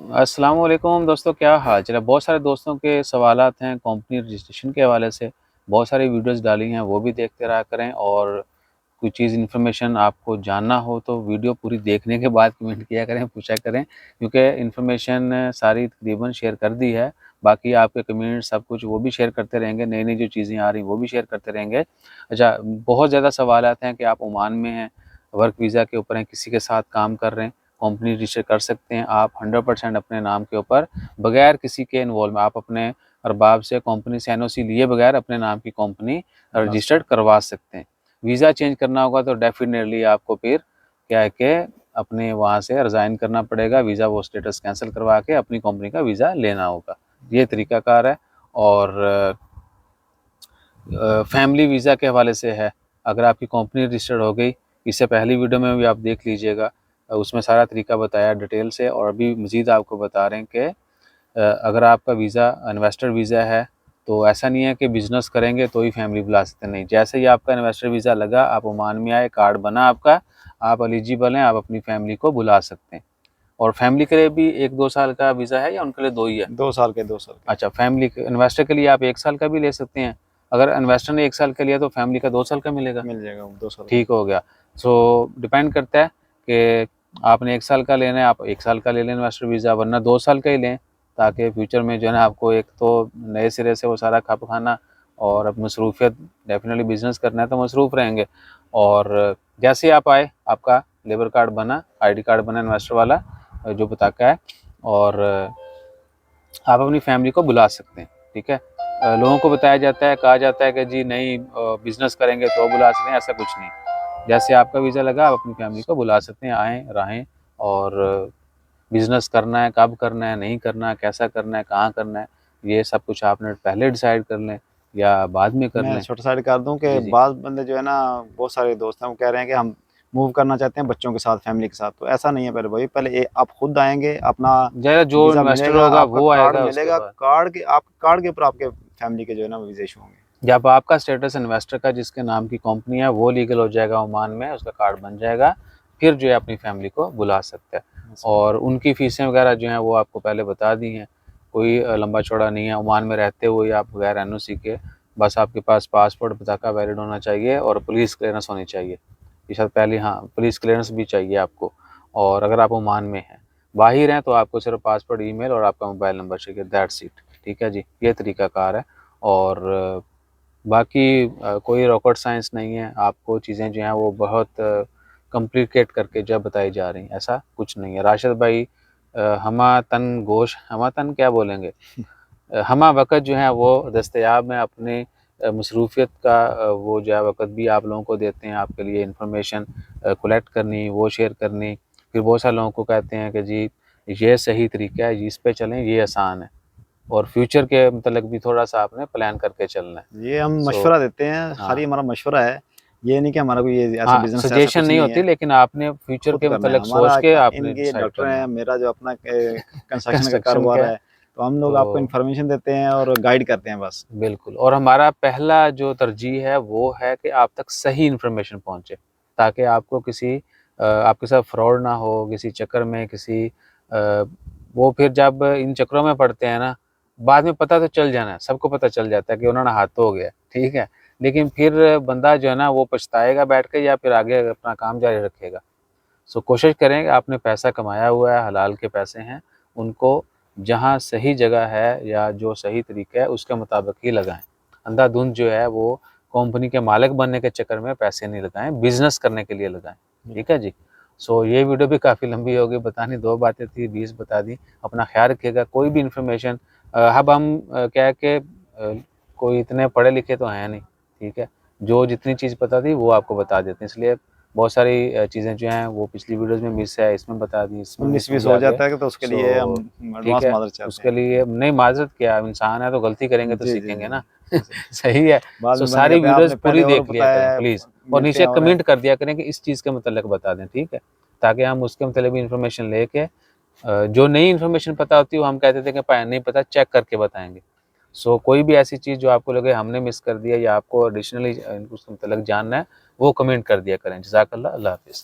अस्सलाम वालेकुम दोस्तों, क्या हाल चाल है। बहुत सारे दोस्तों के सवालात हैं कंपनी रजिस्ट्रेशन के हवाले से। बहुत सारी वीडियोस डाली हैं, वो भी देखते रहा करें। और कोई चीज़ इन्फॉर्मेशन आपको जानना हो तो वीडियो पूरी देखने के बाद कमेंट किया करें, पूछा करें, क्योंकि इन्फॉर्मेशन सारी तकरीबन शेयर कर दी है। बाकी आपके कमेंट सब कुछ वो भी शेयर करते रहेंगे, नई नई जो चीज़ें आ रही वो भी शेयर करते रहेंगे। अच्छा, बहुत ज़्यादा सवालात हैं कि आप ओमान में हैं, वर्क वीज़ा के ऊपर हैं, किसी के साथ काम कर रहे हैं, कंपनी रजिस्टर कर सकते हैं आप 100% अपने नाम के ऊपर, बगैर किसी के इन्वॉल्व में। आप अपने अरबाब से, कंपनी से एनओसी लिए बगैर अपने नाम की कंपनी बना रजिस्टर्ड सकते करवा सकते हैं। वीज़ा चेंज करना होगा तो डेफिनेटली आपको फिर क्या है कि अपने वहाँ से रिज़ाइन करना पड़ेगा, वीज़ा वो स्टेटस कैंसिल करवा के अपनी कंपनी का वीज़ा लेना होगा। ये तरीक़ाकार है। और फैमिली वीज़ा के हवाले से है, अगर आपकी कंपनी रजिस्टर्ड हो गई, इससे पहली वीडियो में भी आप देख लीजिएगा, उसमें सारा तरीका बताया डिटेल से। और अभी मज़ीद आपको बता रहे हैं कि अगर आपका वीज़ा इन्वेस्टर वीज़ा है तो ऐसा नहीं है कि बिज़नेस करेंगे तो ही फैमिली बुला सकते नहीं। जैसे ही आपका इन्वेस्टर वीज़ा लगा, आप ओमान में आए, कार्ड बना आपका, आप एलिजिबल हैं, आप अपनी फैमिली को बुला सकते हैं। और फैमिली के लिए भी 1-2 साल का वीज़ा है या उनके लिए 2 ही है? 2 साल के। अच्छा, फैमिली के इन्वेस्टर के लिए आप 1 साल का भी ले सकते हैं। अगर इन्वेस्टर ने 1 साल का लिया तो फैमिली का 2 साल का मिलेगा। मिल जाएगा वो 2 साल का। ठीक हो गया। सो डिपेंड करता है कि आपने 1 साल का लेना है, आप 1 साल का ले लें इन्वेस्टर वीज़ा, वरना 2 साल का ही लें, ताकि फ्यूचर में जो है ना आपको एक तो नए सिरे से वो सारा खप खाना और अब मसरूफ़ियत, डेफ़िनेटली बिज़नेस करना है तो मसरूफ़ रहेंगे। और जैसे ही आप आए, आपका लेबर कार्ड बना, आईडी कार्ड बना इन्वेस्टर वाला, जो पताका है, और आप अपनी फैमिली को बुला सकते हैं, ठीक है। लोगों को बताया जाता है, कहा जाता है कि जी नहीं, बिज़नेस करेंगे तो बुला सकते हैं, ऐसा कुछ नहीं। जैसे आपका वीज़ा लगा, आप अपनी फैमिली को बुला सकते हैं, आएँ, रहें। और बिज़नेस करना है, कब करना है, नहीं करना है, कैसा करना है, कहाँ करना है, ये सब कुछ आपने पहले डिसाइड कर लें या बाद में कर मैं लें। छोटा सा ऐड कर दूँ कि जी, जी। बाद बंदे जो है ना, बहुत सारे दोस्त हैं वो कह रहे हैं कि हम मूव करना चाहते हैं बच्चों के साथ, फैमिली के साथ। तो ऐसा नहीं है मेरे भाई, पहले आप खुद आएँगे, अपना ज़रा जो वीज़ा इन्वेस्टर मिलेगा, होगा आपका वो कार्ड आएगा उसके मिलेगा, बाद। कार्ड के ऊपर आपके फैमिली के जो है ना वीज़ा इशू होंगे। जब आपका स्टेटस इन्वेस्टर का, जिसके नाम की कंपनी है, वो लीगल हो जाएगा ओमान में, उसका कार्ड बन जाएगा, फिर जो है अपनी फैमिली को बुला सकता है। और उनकी फ़ीसें वगैरह जो हैं वो आपको पहले बता दी हैं, कोई लंबा चौड़ा नहीं है। ओमान में रहते हुए आप बगैर एनओसी के, बस आपके पास पासपोर्ट पताका वैलिड होना चाहिए और पुलिस क्लियरेंस होनी चाहिए। ये शायद पहले, हाँ, पुलिस क्लियरेंस भी चाहिए आपको। और अगर आप ओमान में हैं, बाहर हैं, तो आपको सिर्फ पासपोर्ट, ईमेल और आपका मोबाइल नंबर चाहिए, दैट्स इट। ठीक है जी, ये तरीक़ाकार है। और बाकी कोई रॉकेट साइंस नहीं है, आपको चीज़ें जो हैं वो बहुत कॉम्प्लिकेट करके जब बताई जा रही हैं, ऐसा कुछ नहीं है। राशिद भाई, हमा तन गोश, हमा तन क्या बोलेंगे, हमा वक़्त जो है वो दस्तयाब हैं। अपने मसरूफ़ियत का वो जो है वक़्त भी आप लोगों को देते हैं, आपके लिए इन्फॉर्मेशन कलेक्ट करनी, वो शेयर करनी। फिर बहुत सारे लोगों को कहते हैं कि जी ये सही तरीका है, इस पे चलें, ये आसान है। और फ्यूचर के मतलब भी थोड़ा-सा आपने प्लान करके चलना है। ये हम सो मशवरा देते हैं, हाँ। खाली हमारा मशवरा है। ये नहीं कि हमारा कोई ये ऐसा हाँ, बिज़नेस है, ऐसा सजेशन कुछ नहीं नहीं होती, है। लेकिन आपने फ्यूचर खुद के करना है मतलब सोच हमारा। के आपने इनके डिसाइड डॉक्टर करना हैं, है। मेरा जो अपना कंस्ट्रक्शन का कंस्ट्रक्शन कारोबार का है, है, तो हम लोग आपको तो इन्फॉर्मेशन देते हैं और गाइड करते हैं बस। बिल्कुल। और हमारा पहला जो तरजीह है वो है कि आप तक सही इन्फॉर्मेशन पहुँचे, ताकि आपको किसी आपके साथ फ्रॉड ना हो, किसी चक्कर में, किसी वो फिर जब इन चक्करों में पड़ते हैं ना, बाद में पता तो चल जाना है, सबको पता चल जाता है कि उन्होंने हाथ धो गया, ठीक है? लेकिन फिर बंदा जो है ना वो पछताएगा बैठ के, या फिर आगे अपना काम जारी रखेगा। सो कोशिश करें कि आपने पैसा कमाया हुआ है, हलाल के पैसे हैं, उनको जहाँ सही जगह है या जो सही तरीका है उसके मुताबिक ही लगाएँ। अंधाधुंध जो है वो कंपनी के मालिक बनने के चक्कर में पैसे नहीं लगाएँ, बिज़नेस करने के लिए लगाएँ। ठीक है जी? सो ये वीडियो भी काफ़ी लंबी हो गई, बतानी 2 बातें थी, 20 बता दी। अपना ख़्याल रखिएगा, कोई भी इन्फॉर्मेशन अब हम क्या है कि कोई इतने पढ़े लिखे तो हैं नहीं, ठीक है? जो जितनी चीज़ पता थी वो आपको बता देते हैं, इसलिए बहुत सारी चीज़ें जो हैं वो पिछली वीडियोज़ में मिस है, इसमें बता दी, इसमें मिस हो 19-20 हो जाके। जाता है तो उसके लिए हम सो ठीक एडवांस है, माज़रत चाहते उसके हैं। लिए नहीं, माज़रत क्या, इंसान है तो गलती करेंगे तो जी, जी, सीखेंगे जी, ना। जी। ऐसे सही है। बाद सो में बंदे सारी कहते हैं वीडियोज़ आपने पूरी पहले और देख लिया करें बताया, प्लीज़, और मिलते हैं नीचे और हैं। कमेंट कर दिया करें कि इस चीज़ के मतलब बता दें, ठीक है? ताकि हम उसके मतलब भी इन्फॉर्मेशन लेके जो नई इन्फॉर्मेशन पता होती है वो हम कहते थे कि नहीं पता, चेक करके बताएँगे। सो कोई भी ऐसी चीज़ जो आपको लगे हमने मिस कर दिया या आपको एडिशनली उसके मतलब जानना है, वो कमेंट कर दिया करें। जज़ाकल्लाह, अल्लाह हाफ़िज़।